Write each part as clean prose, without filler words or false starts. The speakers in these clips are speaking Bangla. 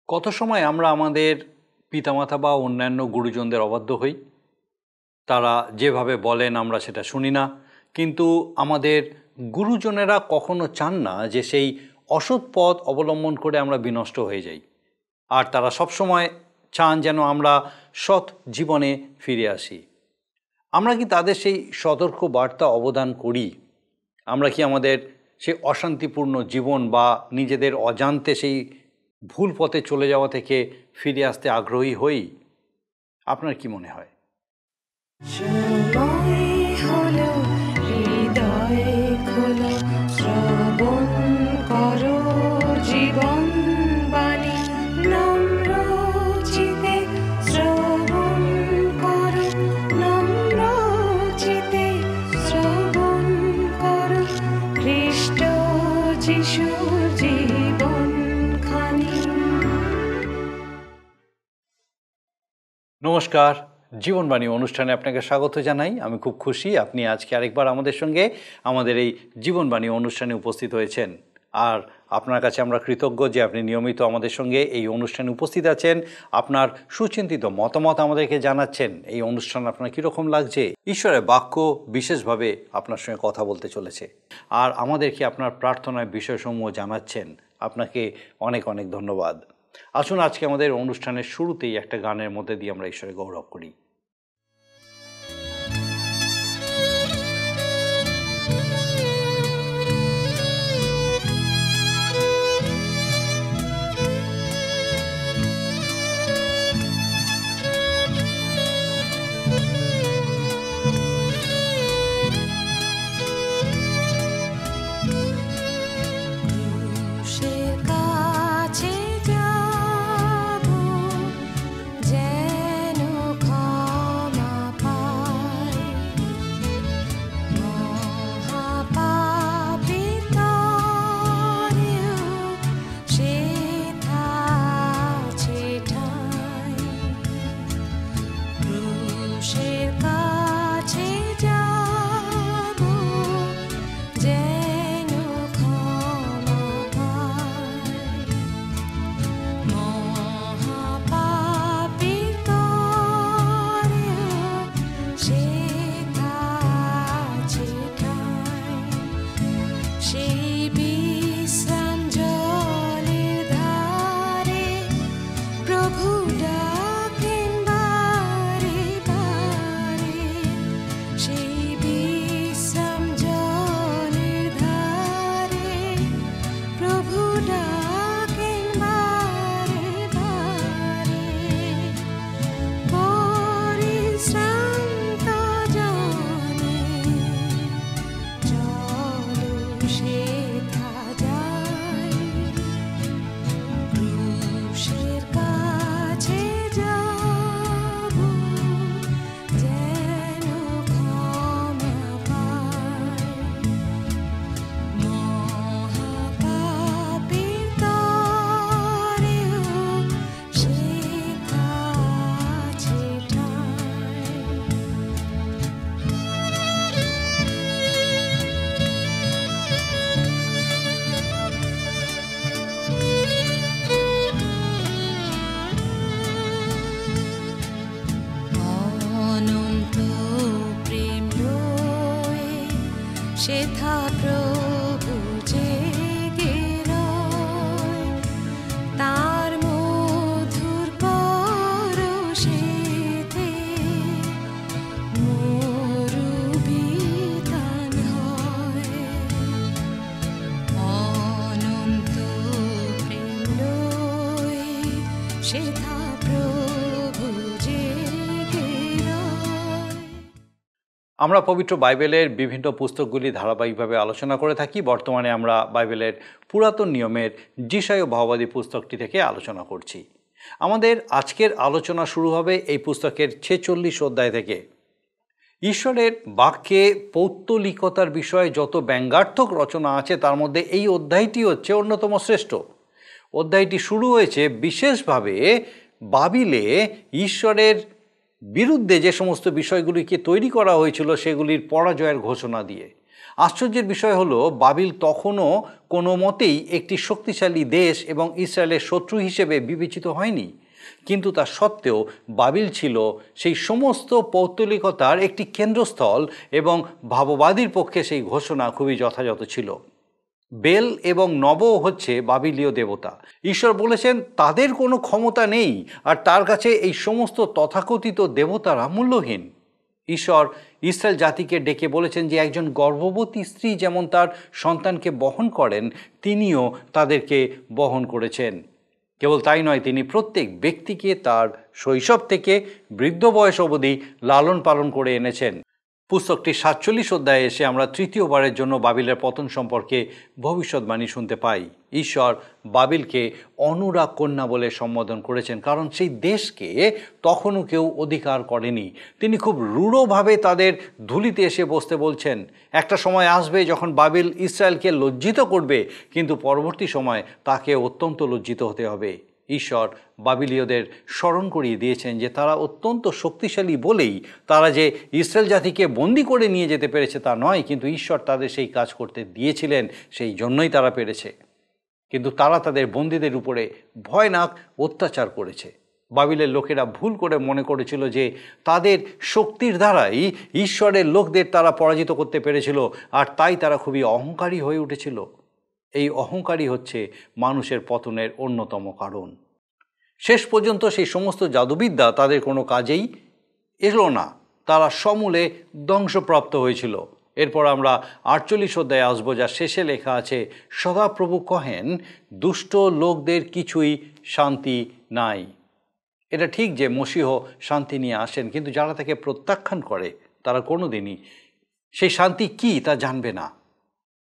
কত সময় আমরা আমাদের পিতামাতা বা অন্যান্য গুরুজনদের অবাধ্য হই। তারা যেভাবে বলেন আমরা সেটা শুনি না, কিন্তু আমাদের গুরুজনেরা কখনো চান না যে সেই অসৎ পথ অবলম্বন করে আমরা বিনষ্ট হয়ে যাই। আর তারা সবসময় চান যেন আমরা সৎ জীবনে ফিরে আসি। আমরা কি তাদের সেই সতর্ক বার্তা অবদান করি? আমরা কি আমাদের সেই অশান্তিপূর্ণ জীবন বা নিজেদের অজান্তে সেই ভুল পথে চলে যাওয়া থেকে ফিরে আসতে আগ্রহী হই? আপনার কি মনে হয়? নমস্কার, জীবনবাণী অনুষ্ঠানে আপনাকে স্বাগত জানাই। আমি খুব খুশি আপনি আজকে আরেকবার আমাদের সঙ্গে আমাদের এই জীবনবাণী অনুষ্ঠানে উপস্থিত হয়েছেন। আর আপনার কাছে আমরা কৃতজ্ঞ যে আপনি নিয়মিত আমাদের সঙ্গে এই অনুষ্ঠানে উপস্থিত আছেন। আপনার সুচিন্তিত মতামত আমাদেরকে জানাচ্ছেন। এই অনুষ্ঠান আপনার কীরকম লাগছে? ঈশ্বরের বাক্য বিশেষভাবে আপনার সঙ্গে কথা বলতে চলেছে, আর আমাদেরকে আপনার প্রার্থনার বিষয়সমূহ জানাচ্ছেন। আপনাকে অনেক অনেক ধন্যবাদ। আসুন আজকে আমাদের অনুষ্ঠানের শুরুতেই একটা গানের মধ্যে দিয়ে আমরা ঈশ্বরের গৌরব করি। আমরা পবিত্র বাইবেলের বিভিন্ন পুস্তকগুলি ধারাবাহিকভাবে আলোচনা করে থাকি। বর্তমানে আমরা বাইবেলের পুরাতন নিয়মের যিশায় ভাববাদী পুস্তকটি থেকে আলোচনা করছি। আমাদের আজকের আলোচনা শুরু হবে এই পুস্তকের 46 অধ্যায় থেকে। ঈশ্বরের বাক্যে পৌত্তলিকতার বিষয়ে যত ব্যঙ্গাত্মক রচনা আছে তার মধ্যে এই অধ্যায়টি হচ্ছে অন্যতম শ্রেষ্ঠ। অধ্যায়টি শুরু হয়েছে বিশেষভাবে বাবিলে ঈশ্বরের বিরুদ্ধে যে সমস্ত বিষয়গুলিকে তৈরি করা হয়েছিল সেগুলির পরাজয়ের ঘোষণা দিয়ে। আশ্চর্যের বিষয় হলো বাবিল তখনও কোনো মতেই একটি শক্তিশালী দেশ এবং ইসরায়েলের শত্রু হিসেবে বিবেচিত হয়নি, কিন্তু তা সত্ত্বেও বাবিল ছিল সেই সমস্ত পৌত্তলিকতার একটি কেন্দ্রস্থল এবং ভাববাদীর পক্ষে সেই ঘোষণা খুবই যথাযথ ছিল। বেল এবং নব হচ্ছে বাবিলীয় দেবতা। ঈশ্বর বলেছেন তাদের কোনো ক্ষমতা নেই, আর তার কাছে এই সমস্ত তথাকথিত দেবতারা মূল্যহীন। ঈশ্বর ইসরায়েল জাতিকে ডেকে বলেছেন যে একজন গর্ভবতী স্ত্রী যেমন তার সন্তানকে বহন করেন, তিনিও তাদেরকে বহন করেছেন। কেবল তাই নয়, তিনি প্রত্যেক ব্যক্তিকে তার শৈশব থেকে বৃদ্ধ বয়স অবধি লালন পালন করে এনেছেন। পুস্তকটি 47 অধ্যায়ে এসে আমরা তৃতীয়বারের জন্য বাবিলের পতন সম্পর্কে ভবিষ্যৎবাণী শুনতে পাই। ঈশ্বর বাবিলকে অনুরাগ কন্যা বলে সম্বোধন করেছেন, কারণ সেই দেশকে তখনও কেউ অধিকার করেনি। তিনি খুব রূঢ়ভাবে তাদের ধুলিতে এসে বসতে বলছেন। একটা সময় আসবে যখন বাবিল ইসরায়েলকে লজ্জিত করবে, কিন্তু পরবর্তী সময় তাকে অত্যন্ত লজ্জিত হতে হবে। ঈশ্বর বাবিলীয়দের স্মরণ করিয়ে দিয়েছেন যে তারা অত্যন্ত শক্তিশালী বলেই তারা যে ইসরায়েল জাতিকে বন্দি করে নিয়ে যেতে পেরেছে তা নয়, কিন্তু ঈশ্বর তাদের সেই কাজ করতে দিয়েছিলেন, সেই জন্যই তারা পেরেছে। কিন্তু তারা তাদের বন্দীদের উপরে ভয়ানক অত্যাচার করেছে। বাবিলের লোকেরা ভুল করে মনে করেছিল যে তাদের শক্তির দ্বারাই ঈশ্বরের লোকদের তারা পরাজিত করতে পেরেছিল, আর তাই তারা খুবই অহংকারী হয়ে উঠেছিল। এই অহংকারই হচ্ছে মানুষের পতনের অন্যতম কারণ। শেষ পর্যন্ত সেই সমস্ত জাদুবিদ্যা তাদের কোনো কাজেই এলো না, তারা সমূলে ধ্বংসপ্রাপ্ত হয়েছিল। এরপর আমরা 48 অধ্যায়ে আসবো, যা শেষে লেখা আছে, সদাপ্রভু কহেন, দুষ্ট লোকদের কিছুই শান্তি নাই। এটা ঠিক যে মসীহ শান্তি নিয়ে আসেন, কিন্তু যারা তাকে প্রত্যাখ্যান করে তারা কোনোদিনই সেই শান্তি কি তা জানবে না।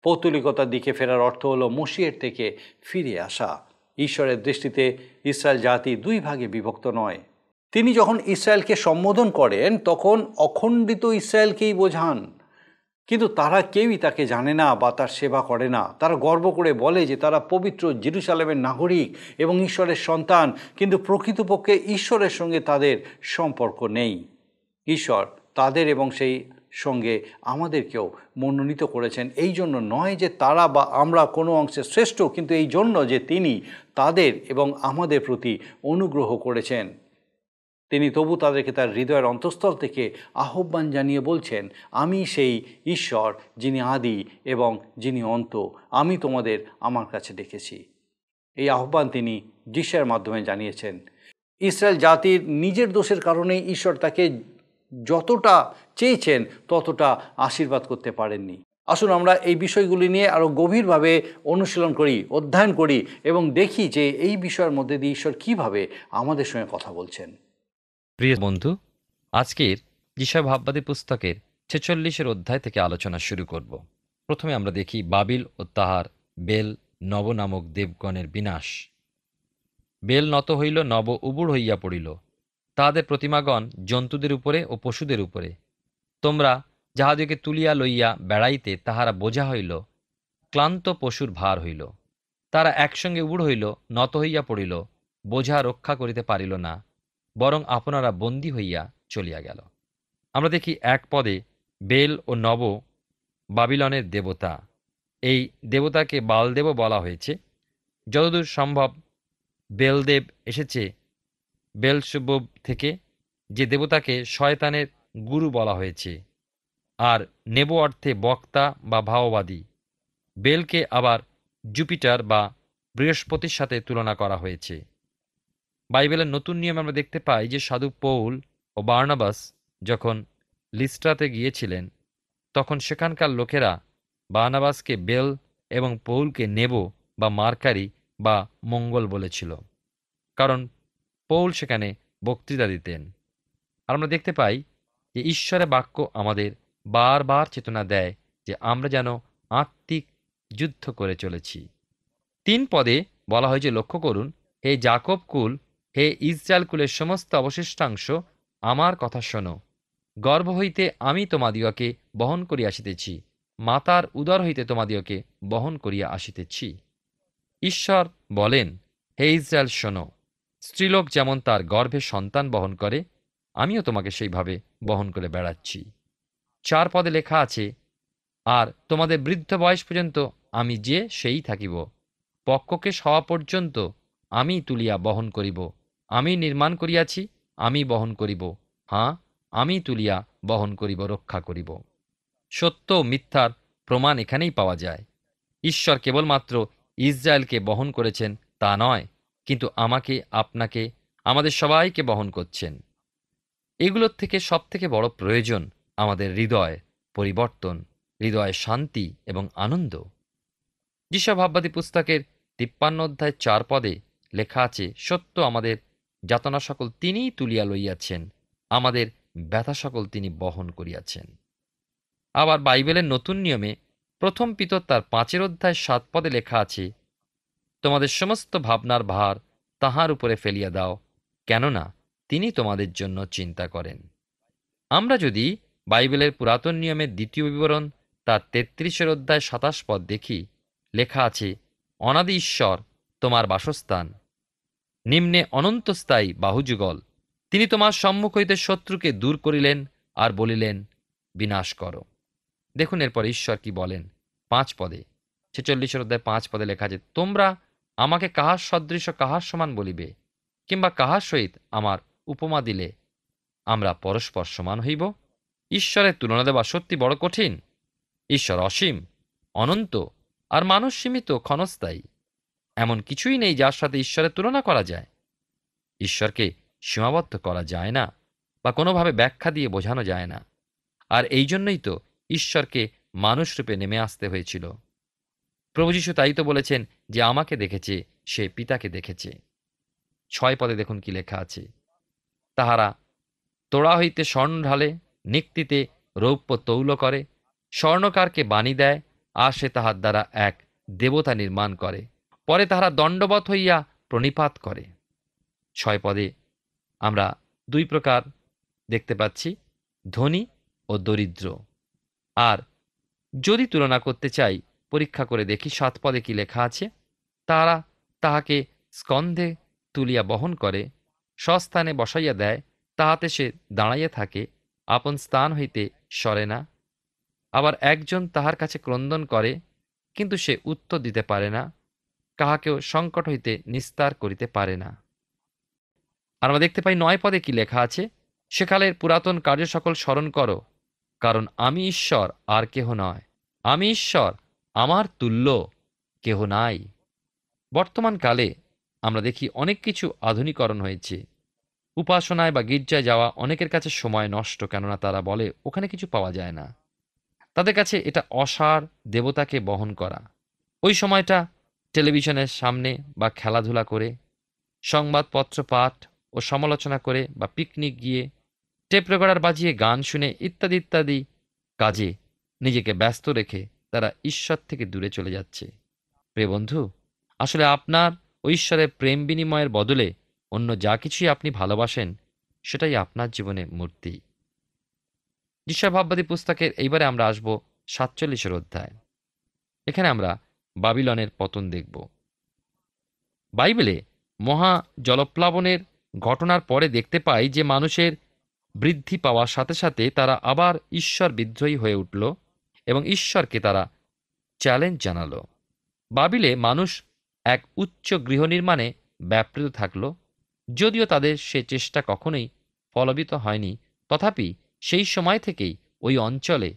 পৌত্তলিকতার দিকে ফেরার অর্থ হলো মসিহের থেকে ফিরে আসা। ঈশ্বরের দৃষ্টিতে ইসরায়েল জাতি দুই ভাগে বিভক্ত নয়। তিনি যখন ইসরায়েলকে সম্বোধন করেন তখন অখণ্ডিত ইসরায়েলকেই বোঝান, কিন্তু তারা কেউই তাকে জানে না বা তার সেবা করে না। তারা গর্ব করে বলে যে তারা পবিত্র জেরুজালেমের নাগরিক এবং ঈশ্বরের সন্তান, কিন্তু প্রকৃতপক্ষে ঈশ্বরের সঙ্গে তাদের সম্পর্ক নেই। ঈশ্বর তাদের এবং সেই সঙ্গে আমাদেরকেও মনোনীত করেছেন, এই জন্য নয় যে তারা বা আমরা কোনো অংশে শ্রেষ্ঠ, কিন্তু এই জন্য যে তিনি তাদের এবং আমাদের প্রতি অনুগ্রহ করেছেন। তিনি তবু তাদেরকে তার হৃদয়ের অন্তঃস্থল থেকে আহ্বান জানিয়ে বলছেন, আমি সেই ঈশ্বর যিনি আদি এবং যিনি অন্ত, আমি তোমাদের আমার কাছে ডেকেছি। এই আহ্বান তিনি যিশার মাধ্যমে জানিয়েছেন। ইসরায়েল জাতির নিজের দোষের কারণে ঈশ্বর তাকে যতটা চেয়েছেন ততটা আশীর্বাদ করতে পারেননি। আসুন আমরা এই বিষয়গুলি নিয়ে আরও গভীরভাবে অনুশীলন করি, অধ্যয়ন করি এবং দেখি যে এই বিষয়ের মধ্যে দিয়ে ঈশ্বর কীভাবে আমাদের সঙ্গে কথা বলছেন। প্রিয় বন্ধু, আজকের যিশা ভাববাদী পুস্তকের 46 অধ্যায় থেকে আলোচনা শুরু করব। প্রথমে আমরা দেখি বাবিল ও তাহার বেল নব নামক দেবগণের বিনাশ। বেল নত হইল, নব উবুড় হইয়া পড়িল, তাহাদের প্রতিমাগণ জন্তুদের উপরে ও পশুদের উপরে। তোমরা যাহাদিকে তুলিয়া লইয়া বেড়াইতে তাহারা বোঝা হইল, ক্লান্ত পশুর ভার হইল। তারা একসঙ্গে উবুড় হইল, নত হইয়া পড়িল, বোঝা রক্ষা করিতে পারিল না, বরং আপনারা বন্দী হইয়া চলিয়া গেল। আমরা দেখি এক পদে বেল ও নব বাবিলনের দেবতা। এই দেবতাকে বালদেব বলা হয়েছে। যতদূর সম্ভব বেলদেব এসেছে বেলসেবুব থেকে, যে দেবতাকে শয়তানের গুরু বলা হয়েছে, আর নেবো অর্থে বক্তা বা ভাওবাদী। বেলকে আবার জুপিটার বা বৃহস্পতির সাথে তুলনা করা হয়েছে। বাইবেলের নতুন নিয়মে আমরা দেখতে পাই যে সাধু পৌল ও বার্নাবাস যখন লিস্ট্রাতে গিয়েছিলেন, তখন সেখানকার লোকেরা বার্নাবাসকে বেল এবং পৌলকে নেবো বা মার্কারি বা মঙ্গল বলেছিল, কারণ পৌল সেখানে বক্তৃতা দিতেন। আর আমরা দেখতে পাই যে ঈশ্বরের বাক্য আমাদের বারবার চেতনা দেয় যে আমরা যেন আত্মিক যুদ্ধ করে চলেছি। 3 পদে বলা হয় যে, লক্ষ্য করুন, হে যাকব কুল, হে ইসরায়েল কুলের সমস্ত অবশিষ্টাংশ, আমার কথা শোনো। গর্ভ হইতে আমি তোমাদিগকে বহন করিয়া আসিতেছি, মাতার উদর হইতে তোমাদিগকে বহন করিয়া আসিতেছি। ঈশ্বর বলেন, হে ইসরায়েল শোনো, স্ত্রীলোক যেমন তার গর্ভে সন্তান বহন করে, আমিও তোমাকে সেইভাবে বহন করে বেড়াচ্ছি। 4 পদে লেখা আছে, আর তোমাদের বৃদ্ধ বয়স পর্যন্ত আমি যে সেই থাকিব। পক্ষকে হওয়া পর্যন্ত আমি তুলিয়া বহন করিব। আমি নির্মাণ করিয়াছি, আমি বহন করিব। হাঁ, আমি তুলিয়া বহন করিব, রক্ষা করিব। সত্য ও মিথ্যার প্রমাণ এখানেই পাওয়া যায়। ঈশ্বর কেবলমাত্র ইসরায়েলকে বহন করেছেন তা নয়, কিন্তু আমাকে, আপনাকে, আমাদের সবাইকে বহন করছেন। এগুলোর থেকে সবথেকে বড় প্রয়োজন আমাদের হৃদয় পরিবর্তন, হৃদয়ে শান্তি এবং আনন্দ। যিশা ভাববাদী পুস্তকের ৫৩ অধ্যায় ৪ পদে লেখা আছে, সত্য আমাদের যাতনা সকল তিনিই তুলিয়া লইয়াছেন, আমাদের ব্যথা সকল তিনি বহন করিয়াছেন। আবার বাইবেলের নতুন নিয়মে ১ পিতর তার ৫ অধ্যায় ৭ পদে লেখা আছে, তোমাদের সমস্ত ভাবনার ভার তাঁহার উপরে ফেলিয়া দাও, কেননা তিনি তোমাদের জন্য চিন্তা করেন। আমরা যদি বাইবেলের পুরাতন নিয়মের ২য় বিবরণ তার ৩৩ অধ্যায় ২৭ পদ দেখি, লেখা আছে, অনাদি ঈশ্বর তোমার বাসস্থান, নিম্নে অনন্তস্থায়ী বাহুযুগল। তিনি তোমার সম্মুখ হইতে শত্রুকে দূর করিলেন আর বলিলেন, বিনাশ করো। দেখুন এরপর ঈশ্বর কি বলেন ৫ পদে, ৪৬ অধ্যায় ৫ পদে লেখা আছে, তোমরা আমাকে কাহার সদৃশ কাহার সমান বলিবে, কিংবা কাহার সহিত আমার উপমা দিলে আমরা পরস্পর সমান হইব? ঈশ্বরের তুলনা দেওয়া সত্যি বড় কঠিন। ঈশ্বর অসীম, অনন্ত, আর মানুষ সীমিত, ক্ষণস্থায়ী। এমন কিছুই নেই যার সাথে ঈশ্বরের তুলনা করা যায়। ঈশ্বরকে সীমাবদ্ধ করা যায় না বা কোনোভাবে ব্যাখ্যা দিয়ে বোঝানো যায় না। আর এই জন্যই তো ঈশ্বরকে মানুষরূপে নেমে আসতে হয়েছিল। প্রভু যীশু তাই তো বলেছেন যে আমাকে দেখেছে সে পিতাকে দেখেছে। ৬ পদে দেখুন কি লেখা আছে, তাহারা তোড়া হইতে স্বর্ণ ঢালে, নিক্তিতে রৌপ্য তৌল করে, স্বর্ণকারকে বাণী দেয়, আর সে তাহার দ্বারা এক দেবতা নির্মাণ করে, পরে তাহারা দণ্ডবৎ হইয়া প্রণিপাত করে। ৬ পদে আমরা ২ প্রকার দেখতে পাচ্ছি, ধনী ও দরিদ্র। আর যদি তুলনা করতে চাই, পরীক্ষা করে দেখি ৭ পদে কি লেখা আছে, তারা তাহাকে স্কন্ধে তুলিয়া বহন করে, স্বস্থানে বসাইয়া দেয়, তাহাতে সে দাঁড়াইয়া থাকে, আপন স্থান হইতে সরে না। আবার একজন তাহার কাছে ক্রন্দন করে, কিন্তু সে উত্তর দিতে পারে না, কাহাকেও সংকট হইতে নিস্তার করিতে পারে না। আর আমরা দেখতে পাই ৯ পদে কি লেখা আছে, সেকালের পুরাতন কার্য সকল স্মরণ করো, কারণ আমি ঈশ্বর আর কেহ নয়, আমি ঈশ্বর, আমার তুল্য কেহ নাই। বর্তমান কালে আমরা দেখি অনেক কিছু আধুনিকরণ হয়েছে। উপাসনায় বা গির্জায় যাওয়া অনেকের কাছে সময় নষ্ট, কেননা তারা বলে ওখানে কিছু পাওয়া যায় না। তাদের কাছে এটা অসার, দেবতাকে বহন করা। ওই সময়টা টেলিভিশনের সামনে বা খেলাধুলা করে, সংবাদপত্র পাঠ ও সমালোচনা করে, বা পিকনিক গিয়ে টেপ রেকর্ডার বাজিয়ে গান শুনে ইত্যাদি ইত্যাদি কাজে নিজেকে ব্যস্ত রেখে তারা ঈশ্বর থেকে দূরে চলে যাচ্ছে। প্রিয় বন্ধু, আসলে আপনার ও ঈশ্বরের প্রেম বিনিময়ের বদলে অন্য যা কিছুই আপনি ভালোবাসেন, সেটাই আপনার জীবনে মূর্তি। যিশা ভাববাদী পুস্তকের এইবারে আমরা আসব ৪৭ অধ্যায়। এখানে আমরা বাবিলনের পতন দেখব। বাইবেলে মহা জলপ্লাবনের ঘটনার পরে দেখতে পাই যে মানুষের বৃদ্ধি পাওয়ার সাথে সাথে তারা আবার ঈশ্বর বিদ্রোহী হয়ে উঠল এবং ঈশ্বরকে তারা চ্যালেঞ্জ জানালো। বাবিলে মানুষ এক উচ্চ গৃহ নির্মাণে ব্যাপৃত থাকল। যদিও তাদের সে চেষ্টা কখনোই ফলবিত হয়নি, তথাপি সেই সময় থেকেই ওই অঞ্চলে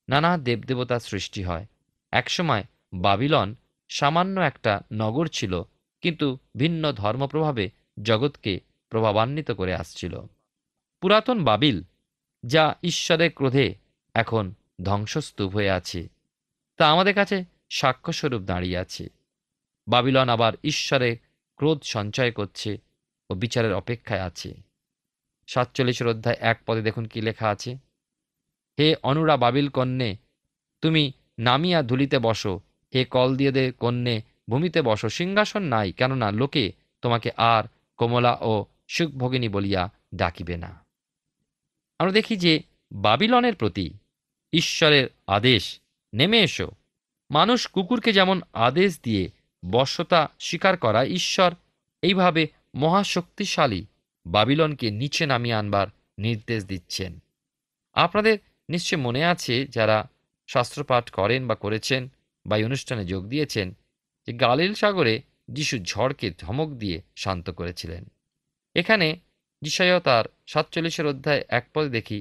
নানা দেবদেবতার সৃষ্টি হয়। একসময় বাবিলন সামান্য একটা নগর ছিল, কিন্তু ভিন্ন ধর্মপ্রভাবে জগৎকে প্রভাবান্বিত করে আসছিল। পুরাতন বাবিল, যা ঈশ্বরের ক্রোধে এখন ধ্বংসস্তূপ হয়ে আছে, তা আমাদের কাছে সাক্ষ্যস্বরূপ দাঁড়িয়ে আছে। বাবিলন আবার ঈশ্বরের ক্রোধ সঞ্চয় করছে ও বিচারের অপেক্ষায় আছে। ৪৭ অধ্যায় ১ পদে দেখুন কি লেখা আছে, হে অনুরা বাবিল কন্যে, তুমি নামিয়া ধুলিতে বসো, হে কলদিয়েদের কন্যে, ভূমিতে বসো, সিংহাসন নাই, কেননা লোকে তোমাকে আর কমলা ও সুখভোগিনী বলিয়া ডাকিবে না। আমরা দেখি যে বাবিলনের প্রতি ঈশ্বরের আদেশ, নেমে এসো। মানুষ কুকুরকে যেমন আদেশ দিয়ে বশ্যতা স্বীকার করা, ঈশ্বর এইভাবে মহাশক্তিশালী বাবিলনকে নিচে নামিয়ে আনবার নির্দেশ দিচ্ছেন। আপনাদের নিশ্চয় মনে আছে, যারা শাস্ত্রপাঠ করেন বা করেছেন বা এই অনুষ্ঠানে যোগ দিয়েছেন যে গালিল সাগরে যিশু ঝড়কে ধমক দিয়ে শান্ত করেছিলেন। এখানে যিশাইয়া তার ৪৭ অধ্যায় ১ পদে দেখি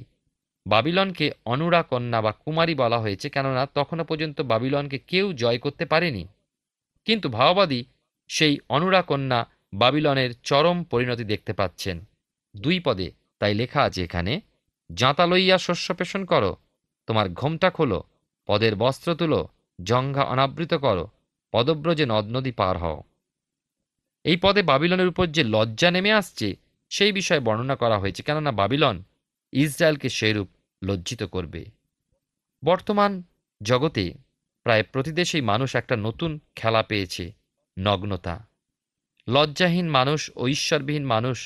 বাবিলনকে অনুরা কন্যা বা কুমারী বলা হয়েছে, কেননা তখনও পর্যন্ত বাবিলনকে কেউ জয় করতে পারেনি। কিন্তু ভাওবাদী সেই অনুরা কন্যা বাবিলনের চরম পরিণতি দেখতে পাচ্ছেন। ২ পদে তাই লেখা আছে এখানে, জাঁতা লইয়া শস্য পেষণ করো, তোমার ঘোমটা খোলো, পদের বস্ত্র তুলো, জঙ্ঘা অনাবৃত করো, পদব্রজে নদ নদী পার হও। এই পদে বাবিলনের উপর যে লজ্জা নেমে আসছে সেই বিষয়ে বর্ণনা করা হয়েছে, কেননা বাবিলন ইসরায়েলকে সেরূপ লজ্জিত করবে। বর্তমান জগতে প্রায় প্রতি দেশেই মানুষ একটা নতুন খেলা পেয়েছে, নগ্নতা। লজ্জাহীন মানুষ ও ঈশ্বরবিহীন মানুষ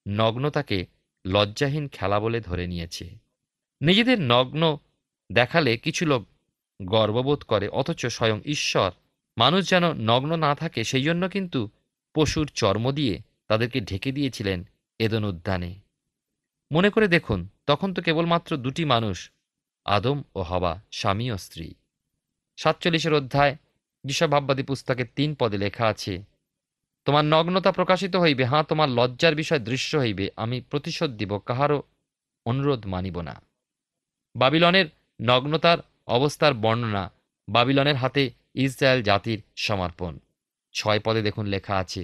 নগ্নতাকে লজ্জাহীন খেলা বলে ধরে নিয়েছে। নিজেদের নগ্ন দেখালে কিছু লোক গর্ববোধ করে, অথচ স্বয়ং ঈশ্বর মানুষ যেন নগ্ন না থাকে সেই জন্য কিন্তু পশুর চর্ম দিয়ে তাদেরকে ঢেকে দিয়েছিলেন এদন উদ্যানে। মনে করে দেখুন, তখন তো কেবলমাত্র দুটি মানুষ, আদম ও হওয়া, স্বামী ও স্ত্রী। ৪৭ অধ্যায় যিশাভাববাদী পুস্তকের ৩ পদে লেখা আছে, তোমার নগ্নতা প্রকাশিত হইবে, হাঁ তোমার লজ্জার বিষয় দৃশ্য হইবে, আমি প্রতিশোধ দিব, কাহারও অনুরোধ মানিব না। বাবিলনের নগ্নতার অবস্থার বর্ণনা, বাবিলনের হাতে ইসরায়েল জাতির সমর্পণ। ৬ পদে দেখুন লেখা আছে,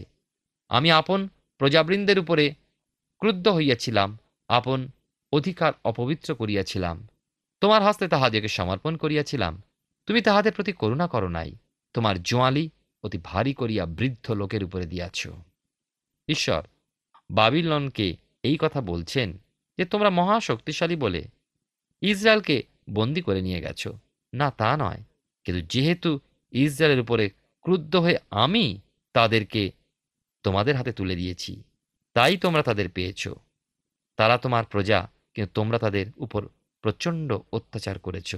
আমি আপন প্রজাবৃন্দের উপরে ক্রুদ্ধ হইয়াছিলাম, আপন অধিকার অপবিত্র করিয়াছিলাম, তোমার হস্তে তাহাদেরকে সমর্পণ করিয়াছিলাম, তুমি তাহাদের প্রতি করুণা করো নাই, তোমার জোয়ালি অতি ভারী করিয়া বৃদ্ধ লোকের উপরে দিয়াছ। ঈশ্বর বাবিলনকে এই কথা বলছেন যে তোমরা মহা শক্তিশালী বলে ইসরায়েলকে বন্দী করে নিয়ে গেছ। না, তা নয়, কিন্তু যেহেতু ইসরায়েলের উপরে ক্রুদ্ধ হয়ে আমি তাদেরকে তোমাদের হাতে তুলে দিয়েছি, তাই তোমরা তাদের পেয়েছ। তারা তোমার প্রজা, কিন্তু তোমরা তাদের উপর প্রচণ্ড অত্যাচার করেছ,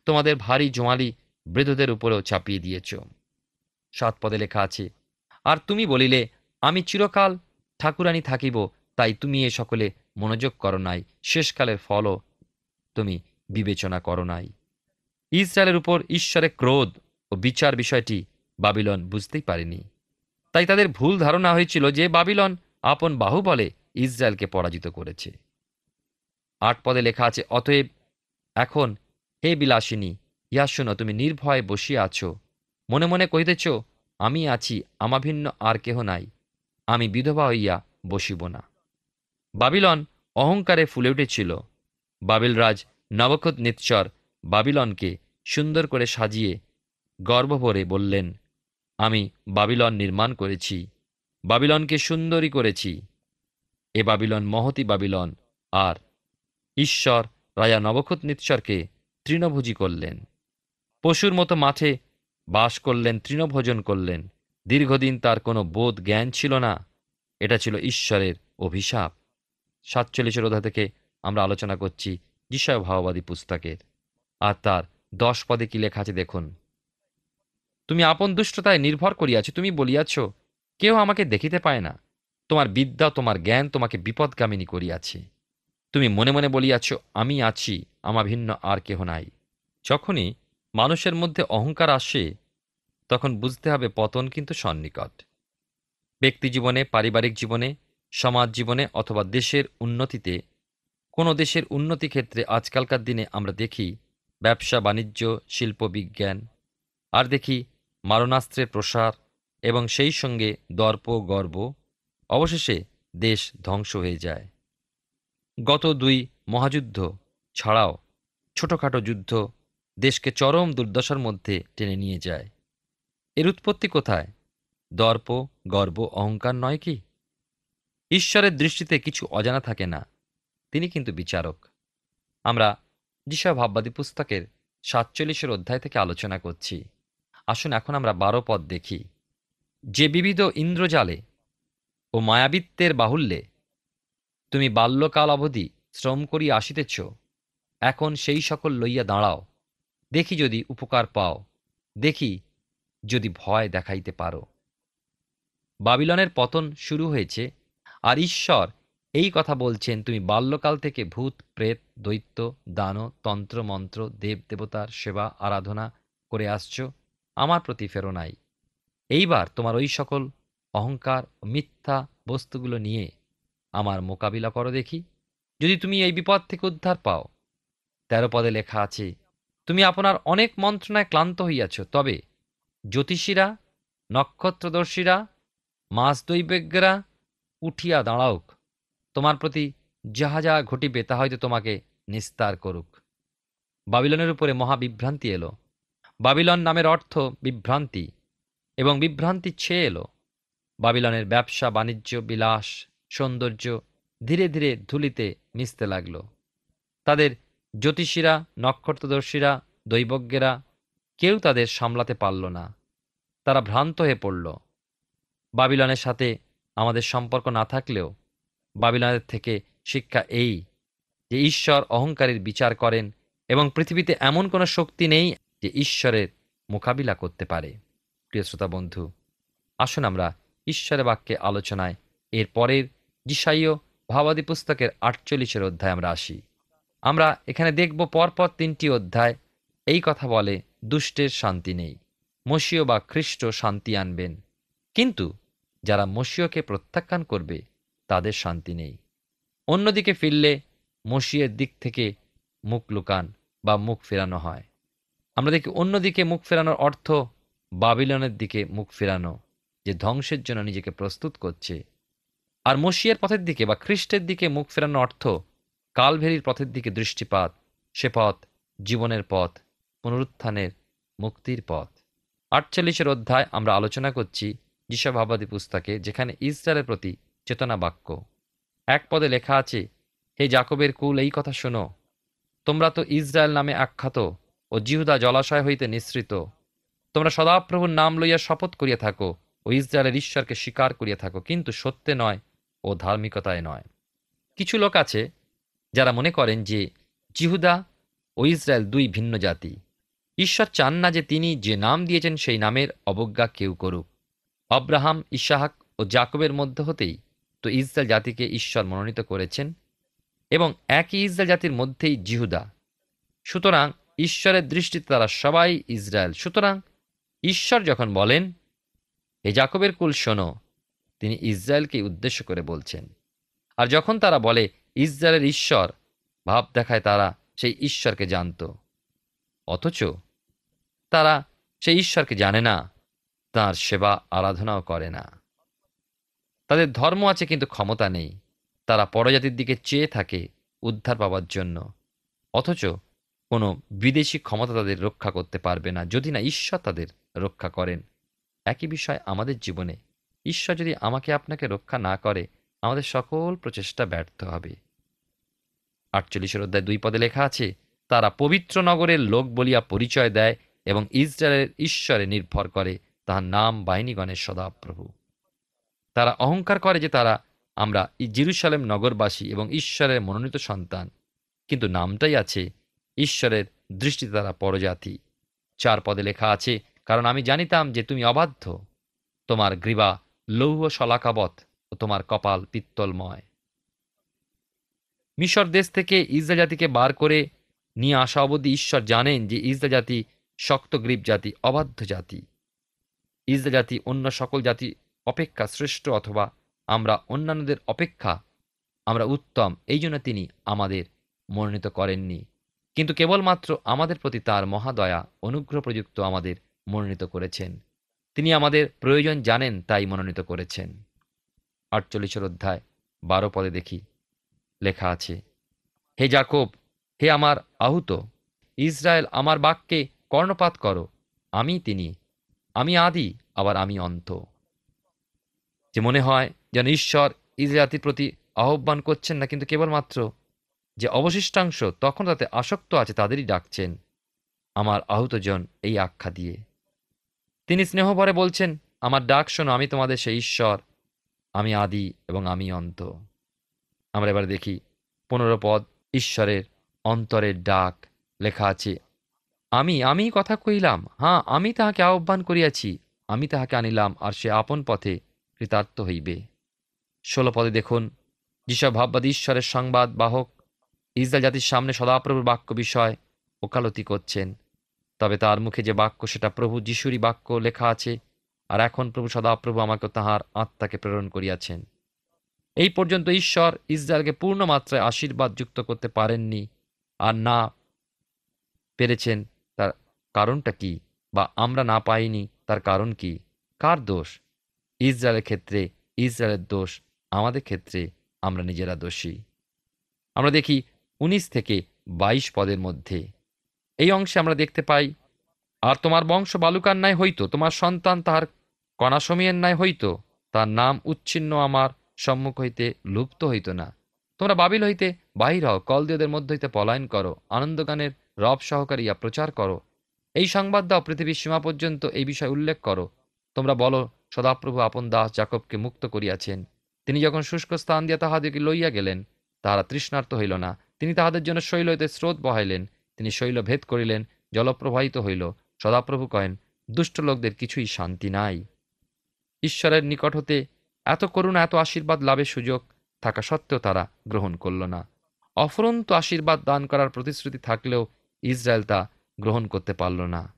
তোমাদের ভারী জোয়ালি বৃদ্ধদের উপরেও চাপিয়ে দিয়েছ। ৭ পদে লেখা আছে, আর তুমি বলিলে আমি চিরকাল ঠাকুরানী থাকিব, তাই তুমি এ সকলে মনোযোগ করো নাই, শেষকালের ফলও তুমি বিবেচনা করো নাই। ইসরায়েলের উপর ঈশ্বরের ক্রোধ ও বিচার বিষয়টি বাবিলন বুঝতেই পারেনি। তাই তাদের ভুল ধারণা হয়েছিল যে বাবিলন আপন বাহুবলে ইসরায়েলকে পরাজিত করেছে। ৮ পদে লেখা আছে, অতএব এখন হে বিলাসিনী, ইহা শোনো, তুমি নির্ভয়ে বসিয়া আছো, মনে মনে কহিতেছ, আমি আছি, আমা ভিন্ন আর কেহ নাই, আমি বিধবা হইয়া বসিব না। বাবিলন অহংকারে ফুলে উঠেছিল। বাবিলরাজ নবুকদনেচ্ছর বাবিলনকে সুন্দর করে সাজিয়ে গর্ব ভরে বললেন, আমি বাবিলন নির্মাণ করেছি, বাবিলনকে সুন্দরী করেছি। এ বাবিলন মহতী বাবিলন। আর ঈশ্বর রাজা নবুকদনেচ্ছরকে তৃণভোজী করলেন, পশুর মতো মাঠে বাস করলেন, তৃণভোজন করলেন। দীর্ঘদিন তার কোনো বোধ জ্ঞান ছিল না। এটা ছিল ঈশ্বরের অভিশাপ। ৪৭ অধ্যায় থেকে আমরা আলোচনা করছি যিশায়া ভাববাদী পুস্তকের। আর তার ১০ পদে কি লেখা আছে দেখুন, তুমি আপন দুষ্টতায় নির্ভর করিয়াছ, তুমি বলিয়াছ, কেউ আমাকে দেখিতে পায় না। তোমার বিদ্যা, তোমার জ্ঞান তোমাকে বিপদগামিনী করিয়াছে। তুমি মনে মনে বলিয়াছ, আমি আছি, আমা ভিন্ন আর কেহ নাই। যখনই মানুষের মধ্যে অহংকার আসে তখন বুঝতে হবে পতন কিন্তু সন্নিকট। ব্যক্তি জীবনে, পারিবারিক জীবনে, সমাজ জীবনে অথবা দেশের উন্নতিতে, কোনো দেশের উন্নতি ক্ষেত্রে আজকালকার দিনে আমরা দেখি ব্যবসা বাণিজ্য, শিল্প বিজ্ঞান, আর দেখি মারণাস্ত্রের প্রসার এবং সেই সঙ্গে দর্প গর্ব, অবশেষে দেশ ধ্বংস হয়ে যায়। গত ২ মহাযুদ্ধ ছাড়াও ছোটখাটো যুদ্ধ দেশকে চরম দুর্দশার মধ্যে টেনে নিয়ে যায়। এর উৎপত্তি কোথায়? দর্প, গর্ব, অহংকার নয় কি? ঈশ্বরের দৃষ্টিতে কিছু অজানা থাকে না, তিনি কিন্তু বিচারক। আমরা যিশায়া ভাববাদী পুস্তকের ৪৭ অধ্যায় থেকে আলোচনা করছি। আসুন এখন আমরা ১২ পদ দেখি। যে বিবিধ ইন্দ্রজালে ও মায়াবিত্বের বাহুল্যে তুমি বাল্যকাল অবধি শ্রম করিয়া আসিতেছ, এখন সেই সকল লইয়া দাঁড়াও, দেখি যদি উপকার পাও, দেখি যদি ভয় দেখাইতে পারো। বাবিলনের পতন শুরু হয়েছে, আর ঈশ্বর এই কথা বলছেন, তুমি বাল্যকাল থেকে ভূত, প্রেত, দৈত্য, দানব, তন্ত্র, মন্ত্র, দেব দেবতার সেবা আরাধনা করে আসছ, আমার প্রতি ফেরো নাই। এইবার তোমার ওই সকল অহংকার ও মিথ্যা বস্তুগুলো নিয়ে আমার মোকাবিলা করো দেখি, যদি তুমি এই বিপদ থেকে উদ্ধার পাও। ১৩ পদে লেখা আছে, তুমি আপনার অনেক মন্ত্রণায় ক্লান্ত হইয়াছ, তবে জ্যোতিষীরা, নক্ষত্রদর্শীরা, মাসদৈবজ্ঞরা উঠিয়া দাঁড়াউক, তোমার প্রতি যাহা যাহা ঘটিবে তা হয়তো তোমাকে নিস্তার করুক। বাবিলনের উপরে মহাবিভ্রান্তি এলো। বাবিলন নামের অর্থ বিভ্রান্তি, এবং বিভ্রান্তি ছেয়ে এলো। বাবিলনের ব্যবসা বাণিজ্য, বিলাস, সৌন্দর্য ধীরে ধীরে ধুলিতে মিশতে লাগল। তাদের জ্যোতিষীরা, নক্ষত্রদর্শীরা, দৈবজ্ঞেরা কেউ তাদের সামলাতে পারল না। তারা ভ্রান্ত হয়ে পড়ল। বাবিলনের সাথে আমাদের সম্পর্ক না থাকলেও বাবিলনের থেকে শিক্ষা এই যে ঈশ্বর অহংকারীর বিচার করেন এবং পৃথিবীতে এমন কোনো শক্তি নেই যে ঈশ্বরের মোকাবিলা করতে পারে। প্রিয় শ্রোতা বন্ধু, আসুন আমরা ঈশ্বরের বাক্যে আলোচনায় এর পরের যিশাইয় ভাবাদি পুস্তকের ৪৮ অধ্যায় আমরা আসি। আমরা এখানে দেখব পরপর ৩টি অধ্যায় এই কথা বলে, দুষ্টের শান্তি নেই, মসীয় বা খ্রিস্ট শান্তি আনবেন, কিন্তু যারা মসীয়কে প্রত্যাখ্যান করবে তাদের শান্তি নেই। অন্যদিকে ফিরলে মসিয়ের দিক থেকে মুখ লুকান বা মুখ ফেরানো হয়। আমরা দেখি অন্যদিকে মুখ ফেরানোর অর্থ বাবিলনের দিকে মুখ ফেরানো, যে ধ্বংসের জন্য নিজেকে প্রস্তুত করছে। আর মসিয়ের পথের দিকে বা খ্রিস্টের দিকে মুখ ফেরানোর অর্থ কালভেরির পথের দিকে দৃষ্টিপাত, সে পথ জীবনের পথ, পুনরুত্থানের, মুক্তির পথ। ৪৮ অধ্যায় আমরা আলোচনা করছি যিশা ভাবাদি পুস্তকে, যেখানে ইসরায়েলের প্রতি চেতনা বাক্য। ১ পদে লেখা আছে, হে যাকবের কুল, এই কথা শোনো, তোমরা তো ইসরায়েল নামে আখ্যাত ও জিহুদা জলাশয় হইতে নিঃসৃত। তোমরা সদাপ্রভুর নাম লইয়া শপথ করিয়া থাকো ও ইসরায়েলের ঈশ্বরকে স্বীকার করিয়া থাকো, কিন্তু সত্যে নয় ও ধার্মিকতায় নয়। কিছু লোক আছে যারা মনে করেন যে জিহুদা ও ইসরায়েল দুই ভিন্ন জাতি। ঈশ্বর চান না যে তিনি যে নাম দিয়েছেন সেই নামের অবজ্ঞা কেউ করুক। আব্রাহাম, ইসাহাক ও জাকবের মধ্য হতেই তো ইসরায়েল জাতিকে ঈশ্বর মনোনীত করেছেন, এবং একই ইসরায়েল জাতির মধ্যেই জিহুদা। সুতরাং ঈশ্বরের দৃষ্টিতে তারা সবাই ইসরায়েল। সুতরাং ঈশ্বর যখন বলেন, হে যাকবের কুল শোনো, তিনি ইসরায়েলকে উদ্দেশ্য করে বলছেন। আর যখন তারা বলে ইসরায়েলের ঈশ্বর, ভাব দেখায় তারা সেই ঈশ্বরকে জানত, অথচ তারা সেই ঈশ্বরকে জানে না, তাঁর সেবা আরাধনাও করে না। তাদের ধর্ম আছে কিন্তু ক্ষমতা নেই। তারা পরজাতির দিকে চেয়ে থাকে উদ্ধার পাওয়ার জন্য, অথচ কোনো বিদেশি ক্ষমতা তাদের রক্ষা করতে পারবে না যদি না ঈশ্বর তাদের রক্ষা করেন। একই বিষয় আমাদের জীবনে, ঈশ্বর যদি আমাকে আপনাকে রক্ষা না করে, আমাদের সকল প্রচেষ্টা ব্যর্থ হবে। ৪৮ অধ্যায় ২ পদে লেখা আছে, তারা পবিত্র নগরের লোক বলিয়া পরিচয় দেয় এবং ইসরায়েলের ঈশ্বরে নির্ভর করে, তাহার নাম বাহিনীগণের সদাপ্রভু। তারা অহংকার করে যে আমরা জেরুসালেম নগরবাসী এবং ঈশ্বরের মনোনীত সন্তান, কিন্তু নামটাই আছে, ঈশ্বরের দৃষ্টিতে তারা পরজাতি। ৪ পদে লেখা আছে, কারণ আমি জানিতাম যে তুমি অবাধ্য, তোমার গ্রীবা লৌহ শলাকাবৎ ও তোমার কপাল পিত্তলময়। মিশর দেশ থেকে ইসরায়েল জাতিকে বার করে নিয়ে আসা অবধি ঈশ্বর জানেন যে ইসরায়েল জাতি শক্তগ্রীব জাতি, অবাধ্য জাতি। ইসরায়েল জাতি অন্য সকল জাতি অপেক্ষা শ্রেষ্ঠ, অথবা আমরা অন্যান্যদের অপেক্ষা আমরা উত্তম, এই জন্য তিনি আমাদের মনোনীত করেননি, কিন্তু কেবলমাত্র আমাদের প্রতি তার মহাদয়া অনুগ্রহ প্রযুক্ত আমাদের মনোনীত করেছেন। তিনি আমাদের প্রয়োজন জানেন, তাই মনোনীত করেছেন। ৪৮ অধ্যায় ১২ পদে দেখি লেখা আছে, হে যাকব, হে আমার আহুত ইসরায়েল, আমার বাক্যে কর্ণপাত করো, আমি তিনি, আমি আদি, আবার আমি অন্ত। যে মনে হয় যেন ঈশ্বর ইসরায়েল জাতির প্রতি আহ্বান করছেন না, কিন্তু কেবলমাত্র যে অবশিষ্টাংশ তখন তাতে আসক্ত আছে তাদেরই ডাকছেন, আমার আহুতজন, এই আখ্যা দিয়ে। তিনি স্নেহভরে বলছেন, আমার ডাক শোনো, আমি তোমাদের সেই ঈশ্বর, আমি আদি এবং আমি অন্ত। আমরা এবার দেখি ১৫ পদ, ঈশ্বরের অন্তরের ডাক। লেখা আছে, আমি কথা কইলাম, হ্যাঁ আমি তাহাকে আহ্বান করিয়াছি, আমি তাহাকে আনিলাম, আর সে আপন পথে কৃতার্থ হইবে। ১৬ পদে দেখুন, যিশয় ভাববাদী ঈশ্বরের সংবাদ বাহক ইসরায়েল জাতির সামনে সদাপ্রভুর বাক্য বিষয় ওকালতি করছেন। তবে তার মুখে যে বাক্য সেটা প্রভু যিশুরই বাক্য লেখা আছে। আর এখন প্রভু সদাপ্রভু আমাকে তাহার আত্মাকে প্রেরণ করিয়াছেন। এই পর্যন্ত ঈশ্বর ইসরায়েলকে পূর্ণ মাত্রায় আশীর্বাদ যুক্ত করতে পারেননি, আর না পেরেছেন তার কারণটা কি, বা আমরা না পাইনি তার কারণ কি? কার দোষ? ইসরায়েলের ক্ষেত্রে ইসরায়েলের দোষ, আমাদের ক্ষেত্রে আমরা নিজেরা দোষী। আমরা দেখি 19 থেকে 22 পদের মধ্যে এই অংশে আমরা দেখতে পাই, আর তোমার বংশ বালুকার ন্যায় হইত, তোমার সন্তান তাহার কণাসমীয়ের ন্যায় হইত, তার নাম উচ্ছিন্ন আমার সম্মুখ হইতে লুপ্ত হইত না। তোমরা বাবিল হইতে বাহির হও, কলদীয়দের মধ্য হইতে পলায়ন করো, আনন্দগানের রব সহকারে ইয়া প্রচার করো। এই সংবাদ দাও, পৃথিবীর সীমা পর্যন্ত এই বিষয় উল্লেখ করো। তোমরা বলো, সদাপ্রভু আপন দাস যাকবকে মুক্ত করিয়াছেন। তিনি যখন শুষ্ক স্থান দিয়া তাহাদেরকে লইয়া গেলেন, তাহারা তৃষ্ণার্ত হইল না। তিনি তাহাদের জন্য শৈল হইতে স্রোত বহাইলেন, তিনি শৈল ভেদ করিলেন, জল প্রবাহিত হইল। সদাপ্রভু কহেন, দুষ্ট লোকদের কিছুই শান্তি নাই। ঈশ্বরের নিকট হতে এত করুণা, এত আশীর্বাদ লাভের সুযোগ থাকা সত্ত্বেও তারা গ্রহণ করল না। অফুরন্ত আশীর্বাদ দান করার প্রতিশ্রুতি থাকলেও ইসরায়েল তা গ্রহণ করতে পারল না।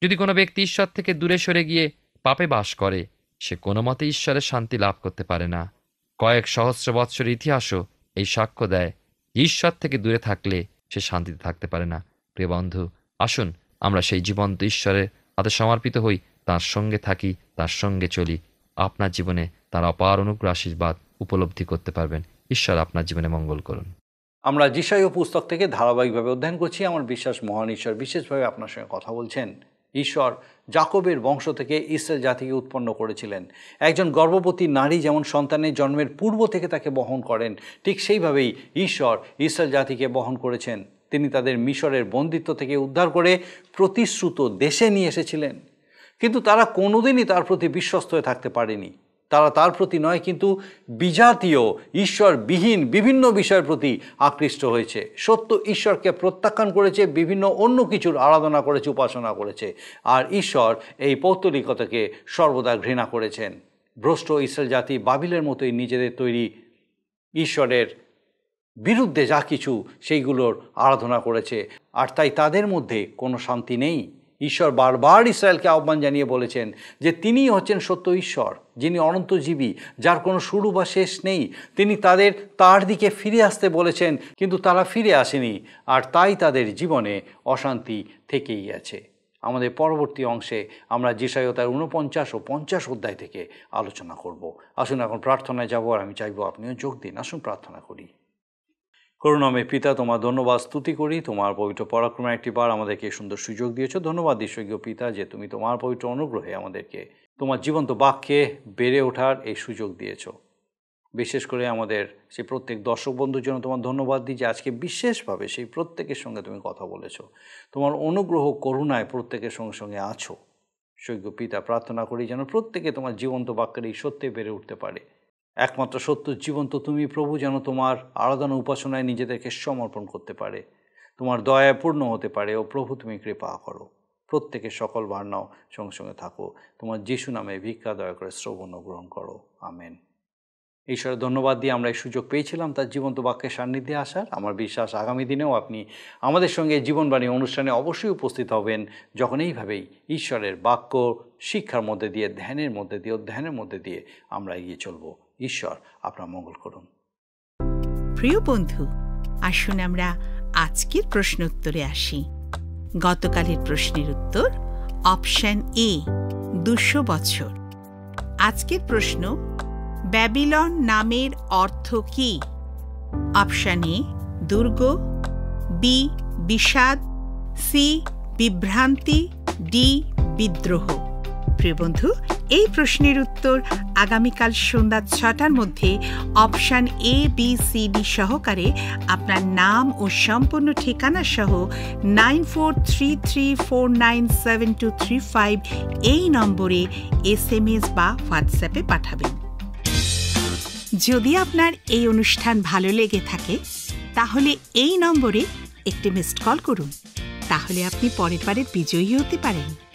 যদি কোনো ব্যক্তি ঈশ্বর থেকে দূরে সরে গিয়ে পাপে বাস করে, সে কোনো মতে ঈশ্বরের শান্তি লাভ করতে পারে না। কয়েক সহস্র বৎসরের ইতিহাসও এই সাক্ষ্য দেয়, ঈশ্বর থেকে দূরে থাকলে সে শান্তিতে থাকতে পারে না। প্রিয় বন্ধু, আসুন আমরা সেই জীবন্ত ঈশ্বরের হাতে সমর্পিত হই, তার সঙ্গে থাকি, তার সঙ্গে চলি। আপনার জীবনে তার অপার অনুগ্রহ আশীর্বাদ উপলব্ধি করতে পারবেন। ঈশ্বর আপনার জীবনে মঙ্গল করুন। আমরা যিশাইয়া পুস্তক থেকে ধারাবাহিকভাবে অধ্যয়ন করছি। আমার বিশ্বাস মহান ঈশ্বর বিশেষভাবে আপনার সঙ্গে কথা বলছেন। ঈশ্বর যাকবের বংশ থেকে ইসরায়েল জাতিকে উৎপন্ন করেছিলেন। একজন গর্ভবতী নারী যেমন সন্তানের জন্মের পূর্ব থেকে তাকে বহন করেন, ঠিক সেইভাবেই ঈশ্বর ইসরায়েল জাতিকে বহন করেছেন। তিনি তাদের মিশরের বন্দিত্ব থেকে উদ্ধার করে প্রতিশ্রুত দেশে নিয়ে এসেছিলেন। কিন্তু তারা কোনোদিনই তার প্রতি বিশ্বস্ত হয়ে থাকতে পারেনি। তারা তার প্রতি নয়, কিন্তু বিজাতীয় ঈশ্বরবিহীন বিভিন্ন বিষয়ের প্রতি আকৃষ্ট হয়েছে। সত্য ঈশ্বরকে প্রত্যাখ্যান করেছে, বিভিন্ন অন্য কিছুর আরাধনা করেছে, উপাসনা করেছে। আর ঈশ্বর এই পৌত্তলিকতাকে সর্বদা ঘৃণা করেছেন। ভ্রষ্ট ইসরায়েল জাতি বাবিলের মতোই নিজেদের তৈরি ঈশ্বরের বিরুদ্ধে যা কিছু সেইগুলোর আরাধনা করেছে, আর তাই তাদের মধ্যে কোনো শান্তি নেই। ঈশ্বর বারবার ইসরায়েলকে আহ্বান জানিয়ে বলেছেন যে তিনিই হচ্ছেন সত্য ঈশ্বর, যিনি অনন্তজীবী, যার কোনো শুরু বা শেষ নেই। তিনি তাদের তার দিকে ফিরে আসতে বলেছেন, কিন্তু তারা ফিরে আসেনি, আর তাই তাদের জীবনে অশান্তি থেকেই আছে। আমাদের পরবর্তী অংশে আমরা যিশাইয়া তার 49 ও 50 অধ্যায় থেকে আলোচনা করব। আসুন এখন প্রার্থনায় যাব, আর আমি চাইবো আপনিও যোগ দিন। আসুন প্রার্থনা করি। করুণাময় পিতা, তোমার ধন্যবাদ স্তুতি করি। তোমার পবিত্র পরাক্রমে একটি বার আমাদেরকে সুন্দর সুযোগ দিয়েছ। ধন্যবাদ ঈশ্বরীয় পিতা যে তুমি তোমার পবিত্র অনুগ্রহে আমাদেরকে তোমার জীবন্ত বাক্যে বেড়ে ওঠার এই সুযোগ দিয়েছ। বিশেষ করে আমাদের সেই প্রত্যেক দর্শক বন্ধুর জন্য তোমার ধন্যবাদ দিই যে আজকে বিশেষভাবে সেই প্রত্যেকের সঙ্গে তুমি কথা বলেছ। তোমার অনুগ্রহ করুণায় প্রত্যেকের সঙ্গে সঙ্গে আছো। ঈশ্বরীয় পিতা, প্রার্থনা করি যেন প্রত্যেকে তোমার জীবন্ত বাক্যের এই সত্যে বেড়ে উঠতে পারে। একমাত্র সত্য জীবন্ত তুমি প্রভু যেন তোমার আরাধনা উপাসনায় নিজেদেরকে সমর্পণ করতে পারে, তোমার দয়ায় পূর্ণ হতে পারে। ও প্রভু, তুমি কৃপা করো, প্রত্যেকের সকল ভার নাও, সঙ্গে সঙ্গে থাকো। তোমার যিশু নামে ভিক্ষা দয়া করে শ্রবণ গ্রহণ করো। আমেন। ঈশ্বরের ধন্যবাদ দিয়ে আমরা এই সুযোগ পেয়েছিলাম তার জীবন্ত বাক্যের সান্নিধ্যে আসার। আমার বিশ্বাস আগামী দিনেও আপনি আমাদের সঙ্গে জীবনবাণী অনুষ্ঠানে অবশ্যই উপস্থিত হবেন, যখন এইভাবেই ঈশ্বরের বাক্য শিক্ষার মধ্যে দিয়ে, ধ্যানের মধ্যে দিয়ে, অধ্যয়নের মধ্যে দিয়ে আমরা এগিয়ে চলব। ঈশ্বর আপনার মঙ্গল করুন। প্রিয় বন্ধু, আসুন আমরা আজকের প্রশ্ন উত্তরে আসি। গতকালের প্রশ্নের উত্তর অপশন এ, 200 বছর। আজকের প্রশ্ন, ব্যাবিলন নামের অর্থ কি? অপশন এ দুর্গ, বি বিষাদ, সি বিভ্রান্তি, ডি বিদ্রোহ। প্রিয় বন্ধু, এই প্রশ্নের উত্তর আগামীকাল সন্ধ্যা 6টার মধ্যে option A, B, C, D সহকারে আপনার নাম ও সম্পূর্ণ ঠিকানা সহ 9433497235 এই নম্বরে SMS বা হোয়াটসঅ্যাপে পাঠাবেন। যদি আপনার এই অনুষ্ঠান ভালো লেগে থাকে তাহলে এই নম্বরে একটি মিসড কল করুন, তাহলে আপনি পরের বারে বিজয়ী হতে পারেন।